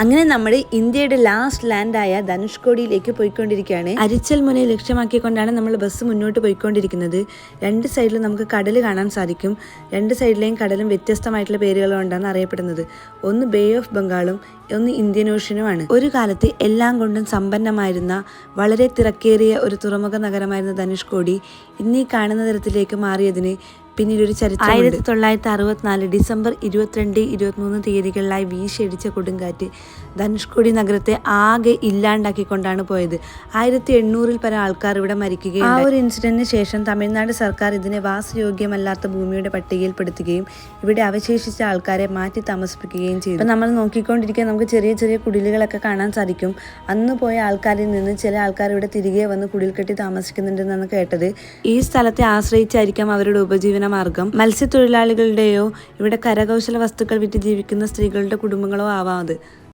അങ്ങനെ നമ്മൾ ഇന്ത്യയുടെ ലാസ്റ്റ് ലാൻഡായ ധനുഷ്കോടിയിലേക്ക് പോയിക്കൊണ്ടിരിക്കുകയാണ്. അരിച്ചൽ മുനയെ ലക്ഷ്യമാക്കിക്കൊണ്ടാണ് നമ്മൾ ബസ് മുന്നോട്ട് പോയിക്കൊണ്ടിരിക്കുന്നത്. രണ്ട് സൈഡിലും നമുക്ക് കടൽ കാണാൻ സാധിക്കും. രണ്ട് സൈഡിലെയും കടലും വ്യത്യസ്തമായിട്ടുള്ള പേരുകൾ കൊണ്ടാണ് അറിയപ്പെടുന്നത്. ഒന്ന് ബേ ഓഫ് ബംഗാളും ഒന്ന് ഇന്ത്യൻ ഓഷ്യനുമാണ്. ഒരു കാലത്ത് എല്ലാം കൊണ്ടും സമ്പന്നമായിരുന്ന വളരെ തിരക്കേറിയ ഒരു തുറമുഖ നഗരമായിരുന്ന ധനുഷ്കോടി ഇന്നീ കാണുന്ന തരത്തിലേക്ക് മാറിയതിന് പിന്നീടൊരു ചരിത്രം. 1964 ഡിസംബർ 22, 23 തീയതികളിലായി വീശിയടിച്ച കൊടുങ്കാറ്റ് ധനുഷ്കോടി നഗരത്തെ ആകെ ഇല്ലാണ്ടാക്കിക്കൊണ്ടാണ് പോയത്. 1800 പരം ആൾക്കാർ ഇവിടെ മരിക്കുകയും ആ ഒരു ഇൻസിഡന്റിന് ശേഷം തമിഴ്നാട് സർക്കാർ ഇതിനെ വാസയോഗ്യമല്ലാത്ത ഭൂമിയുടെ പട്ടികയിൽപ്പെടുത്തുകയും ഇവിടെ അവശേഷിച്ച ആൾക്കാരെ മാറ്റി താമസിപ്പിക്കുകയും ചെയ്തു. ഇപ്പം നമ്മൾ നോക്കിക്കൊണ്ടിരിക്കുക നമുക്ക് ചെറിയ ചെറിയ കുടിലുകളൊക്കെ കാണാൻ സാധിക്കും. അന്ന് പോയ ആൾക്കാരിൽ നിന്ന് ചില ആൾക്കാർ ഇവിടെ തിരികെ വന്ന് കുടിൽ കെട്ടി താമസിക്കുന്നുണ്ടെന്നാണ് കേട്ടത്. ഈ സ്ഥലത്തെ ആശ്രയിച്ചായിരിക്കാം അവരുടെ ഉപജീവന മാർഗം. മത്സ്യത്തൊഴിലാളികളുടെയോ ഇവിടെ കരകൗശല വസ്തുക്കൾ വിറ്റ് ജീവിക്കുന്ന സ്ത്രീകളുടെ കുടുംബങ്ങളോ ആവാം അത്.